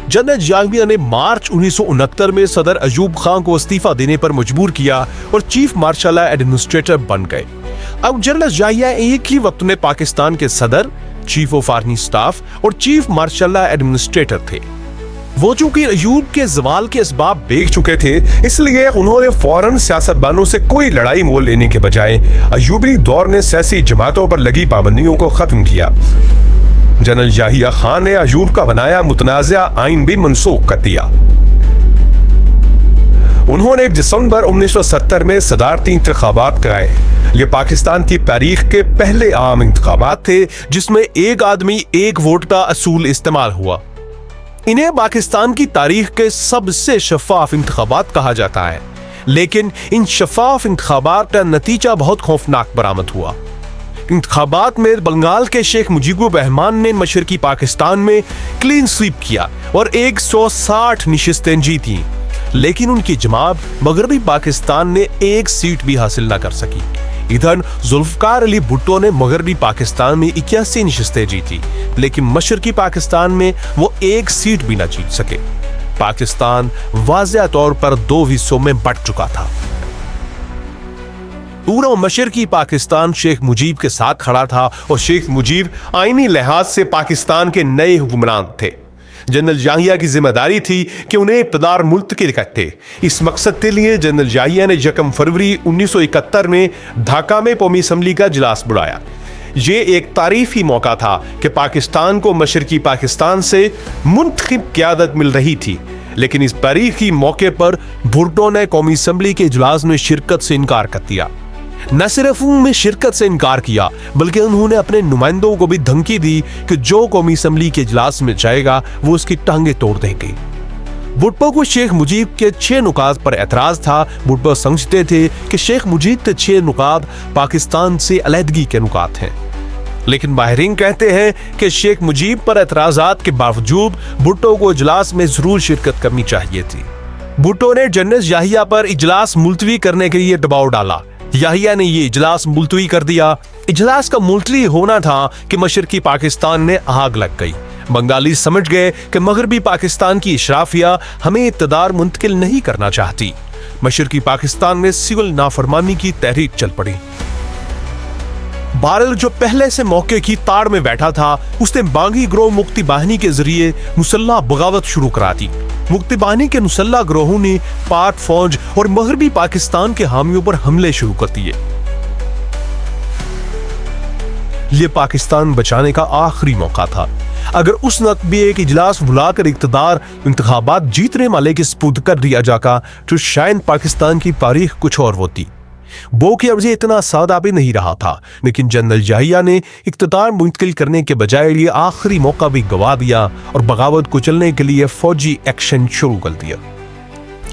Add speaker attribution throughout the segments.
Speaker 1: General जाहिया ने मार्च 1969 में सदर अयूब खान को इस्तीफा देने पर मजबूर किया और चीफ मार्शल एडमिनिस्ट्रेटर बन गए। अब जनरल जाहिया एक ही वक्त में पाकिस्तान के सदर, चीफ ऑफ आर्मी स्टाफ और चीफ मार्शल एडमिनिस्ट्रेटर थे। वो चूंकि अयूब के जवाल के असबाब देख चुके थे, इसलिए उन्होंने फौरन सियासतदानों से कोई लड़ाई मोल लेने के बजाय अयूबी दौर में सियासी जमातों पर लगी पाबंदियों को खत्म किया। जनरल जाहिया खान ने अयूब का बनाया मुतनाज़ा आइन भी मनसूख कर दिया। उन्होंने दिसंबर 1970 में सदारती इंतखाबात कराए। ये पाकिस्तान की तारीख के पहले आम इंतखाबात थे जिसमें एक आदमी एक वोट का असूल इस्तेमाल हुआ। इन्हें पाकिस्तान की तारीख के सबसे शफाफ इंतखाबात कहा जाता है, लेकिन इन शफाफ इंतखाबात का नतीजा बहुत खौफनाक बरामद हुआ। इंतखाबात में बंगाल के शेख मुजीबुर रहमान ने मशरकी पाकिस्तान में क्लीन स्वीप किया और 160 नशिस्तें जीती, लेकिन उनकी जमात मगरबी पाकिस्तान ने एक सीट भी हासिल न कर सकी। इधर जुल्फकार अली भुट्टो ने मगरबी पाकिस्तान में 81 नशिस्तें जीती, लेकिन मशरकी पाकिस्तान में वो एक सीट भी न जीत सके। पाकिस्तान वाज़ेह तौर पर दो हिस्सों में बंट चुका था। पूरा मशरकी पाकिस्तान शेख मुजीब के साथ खड़ा था और शेख मुजीब आईनी लिहाज से पाकिस्तान के नए हुक्मरान थे। जनरल जाहिया की जिम्मेदारी थी कि उन्हें इक़्तिदार मुल्तकिल करते। इस मकसद के लिए जनरल जाहिया ने 1 फरवरी 1971 में ढाका में कौमी असम्बली का इजलास बुलाया। ये एक तारीफी मौका था कि पाकिस्तान को मशरकी पाकिस्तान से मुंतखब क़यादत मिल रही थी, लेकिन इस तारीखी मौके पर भुट्टो ने कौमी असम्बली के इजलास में शिरकत से इनकार कर दिया। न सिर्फ उनमें शिरकत से इनकार किया, बल्कि उन्होंने अपने नुमाइंदों को भी धमकी दी कि जो कौमी असम्बली के इजलास में जाएगा वो उसकी टांगे तोड़ देंगे। भुट्टो को शेख मुजीब के 6 नुकात पर एतराज था। भुट्टो समझते थे कि शेख मुजीब के 6 नुकात पाकिस्तान से अलहदगी के नुकात हैं, लेकिन माहिरीन कहते हैं कि शेख मुजीब पर एतराजात के बावजूद भुट्टो को इजलास में जरूर शिरकत करनी चाहिए थी। भुट्टो ने जनरल जाहिया पर इजलास मुलतवी करने के लिए दबाव डाला। याहिया ने ये इजलास मुलतवी कर दिया। इजलास का मुलतवी होना था कि मशरकी पाकिस्तान में आग लग गई। बंगाली समझ गए कि मगरबी पाकिस्तान की इशराफिया हमें इक़्तिदार मुंतकिल नहीं करना चाहती। मशरकी पाकिस्तान में सिविल नाफरमानी की तहरीक चल पड़ी। बारल जो पहले से मौके की ताड़ में बैठा था, उसने बागी ग्रोह मुक्ति बाहिनी के जरिए मुसल्ला बगावत शुरू करा दी। मुक्ति बाहिनी के मुसल्ला ग्रोहों ने पाक फौज और मगरबी पाकिस्तान के हामियों पर हमले शुरू कर दिए। ये पाकिस्तान बचाने का आखिरी मौका था। अगर उस वक्त भी एक इजलास बुलाकर इक़्तिदार इंतखाबात जीतने वाले के सुपुर्द कर दिया जाता तो शायद पाकिस्तान की तारीख कुछ और होती। बो की अर्जी इतना सादा भी नहीं रहा था, लेकिन जनरल जाहिया ने इक़्तिदार मुंतकिल करने के बजाय ये आखिरी मौका भी गवा दिया और बगावत को चलने के लिए फौजी एक्शन शुरू कर दिया।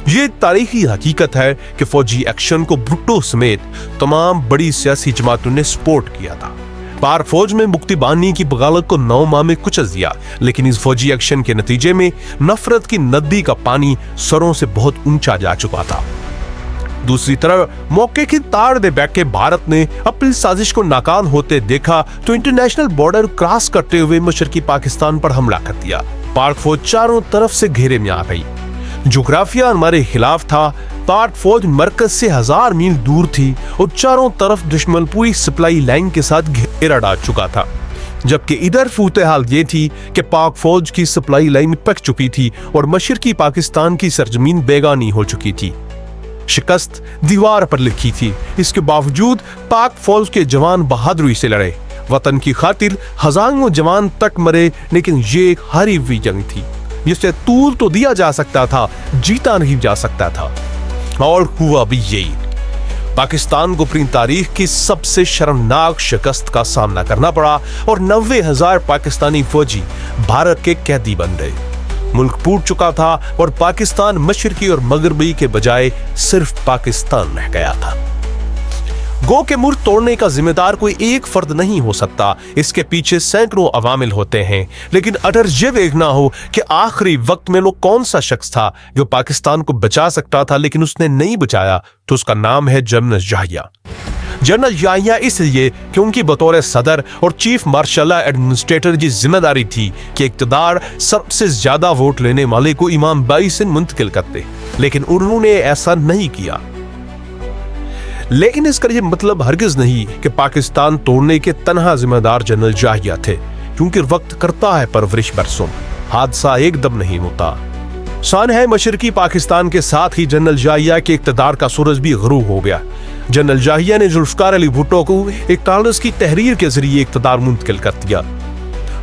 Speaker 1: ये तारीखी हकीकत है कि फौजी एक्शन को भुट्टो समेत तमाम बड़ी सियासी जमातों ने सपोर्ट किया था। पार फौज में मुक्ति बाहिनी की बगावत को 9 माह में कुचल दिया, लेकिन इस फौजी एक्शन के नतीजे में नफरत की नदी का पानी सरों से बहुत ऊंचा जा चुका था। दूसरी तरफ मौके की ताड़ में बैठे भारत ने अपनी साजिश को नाकाम होते देखा तो इंटरनेशनल बॉर्डर क्रॉस करते हुए मशरकी पाकिस्तान पर हमला कर दिया। पाक फौज चारों तरफ से घेरे में आ गई। जोग्राफिया हमारे खिलाफ था। पाक फौज मरकज से 1000 मील दूर थी और चारों तरफ दुश्मन पूरी सप्लाई लाइन के साथ घेरा डाल चुका था, जबकि इधर सूरत हाल ये थी कि पाक फौज की सप्लाई लाइन पक चुकी थी और मशरकी पाकिस्तान की सरजमीन बेगानी हो चुकी थी। शिकस्त दीवार पर लिखी थी। इसके बावजूद पाक फौज के जवान बहादुरी से लड़े। वतन की खातिर हजारों जवान तक मरे, लेकिन ये एक हारी हुई जंग थी जिसे तूल तो दिया जा सकता था, जीता नहीं जा सकता था। और हुआ भी यही। पाकिस्तान को अपनी तारीख की सबसे शर्मनाक शिकस्त का सामना करना पड़ा और 90,000 पाकिस्तानी फौजी भारत के कैदी बन गए। मुल्क टूट चुका था और पाकिस्तान मशरकी और मगरबी के बजाय सिर्फ पाकिस्तान रह गया था। गो के मुल्क तोड़ने का जिम्मेदार कोई एक फर्द नहीं हो सकता, इसके पीछे सैकड़ों अवामिल होते हैं। लेकिन अगर ये देखना हो कि आखिरी वक्त में वो कौन सा शख्स था जो पाकिस्तान को बचा सकता था लेकिन उसने नहीं बचाया, तो उसका नाम है जनरल जाहिया। जनरल याहिया इसलिए कि उनकी बतौर सदर और चीफ मार्शल एडमिनिस्ट्रेटर की जिम्मेदारी थी कि इक़्तिदार सबसे ज्यादा वोट लेने वाले को इमाम बाई से मुंतकिल करते, लेकिन उन्होंने ऐसा नहीं किया। लेकिन इसका यह मतलब हरगिज नहीं कि पाकिस्तान तोड़ने के तन्हा जिम्मेदार जनरल याहिया थे, क्योंकि वक्त करता है परवरिश बरसों, हादसा एकदम नहीं होता। सानह मशरकी पाकिस्तान के साथ ही जनरल याहिया के इक़्तिदार का सूरज भी गरूब हो गया। जनरल याहिया ने जुल्फ़िकार अली भुट्टो को 41 की तहरीर के जरिए इक़्तिदार मुंतकिल कर दिया।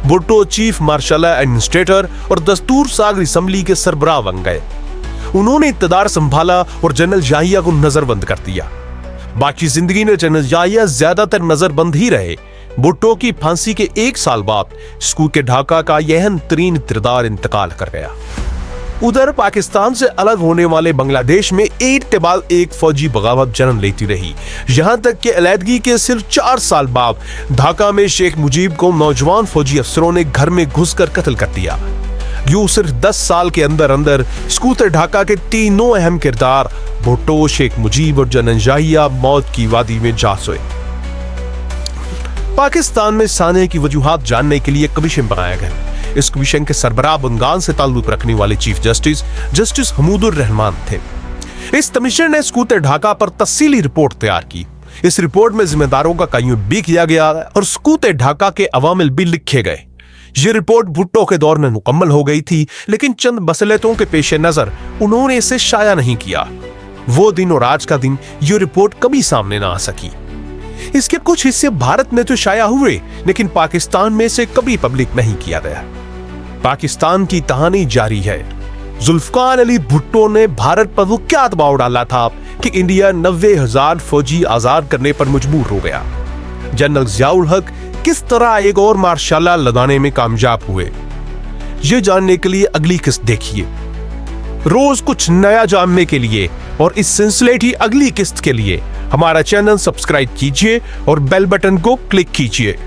Speaker 1: भुट्टो चीफ मार्शल एडमिनिस्ट्रेटर और दस्तूर सागर असम्बली के सरबराह बन गए। उन्होंने इक़्तिदार संभाला और जनरल याहिया को नजरबंद कर दिया। बाकी जिंदगी में जनरल याहिया ज्यादातर नजरबंद ही रहे। भुट्टो की फांसी के 1 साल बाद सकूत ढाका का यह अहम तरीन किरदार इंतकाल कर गया। उधर पाकिस्तान से अलग होने वाले बांग्लादेश में एक के बाद एक फौजी बगावत जन्म लेती रही, यहां तक कि अलहदगी के सिर्फ 4 साल बाद ढाका में शेख मुजीब को नौजवान फौजी अफसरों ने घर में घुसकर कत्ल कर दिया। यूं सिर्फ 10 साल के अंदर अंदर सकूत ढाका के तीनों अहम किरदार भुट्टो, शेख मुजीब और जनरल याहिया मौत की वादी में जा सोए। पाकिस्तान में सानह की वजूहात जानने के लिए कमीशन बनाया गया। इस कमीशन के सरबराह बंगाल से ताल्लुक रखने वाले चीफ जस्टिस हमीदुर रहमान थे। इस कमीशन ने सकूत ढाका पर तफसीली रिपोर्ट तैयार की। इस रिपोर्ट में जिम्मेदारों का तयन भी किया गया और सकूत ढाका के अवामिल भी लिखे गए। ये रिपोर्ट भुट्टो के दौर में मुकम्मल हो गई थी, लेकिन चंद मसलतों के पेश नजर उन्होंने इसे शाया नहीं किया। वो दिन और आज का दिन ये रिपोर्ट कभी सामने ना आ सकी। इसके कुछ हिस्से भारत में तो शाया हुए, लेकिन पाकिस्तान में से कभी पब्लिक नहीं किया गया। पाकिस्तान की कहानी जारी है। जुल्फ़िकार अली भुट्टो ने भारत पर वो क्या दबाव डाला था कि इंडिया 90,000 फौजी आजाद करने पर मजबूर हो गया। जनरल ज़ियाउल हक किस तरह एक और मार्शल लॉ लगाने में कामयाब हुए, ये जानने के लिए अगली किस्त देखिए। रोज कुछ नया जानने के लिए और इस सिलसिले की अगली किस्त के लिए हमारा चैनल सब्सक्राइब कीजिए और बेल बटन को क्लिक कीजिए।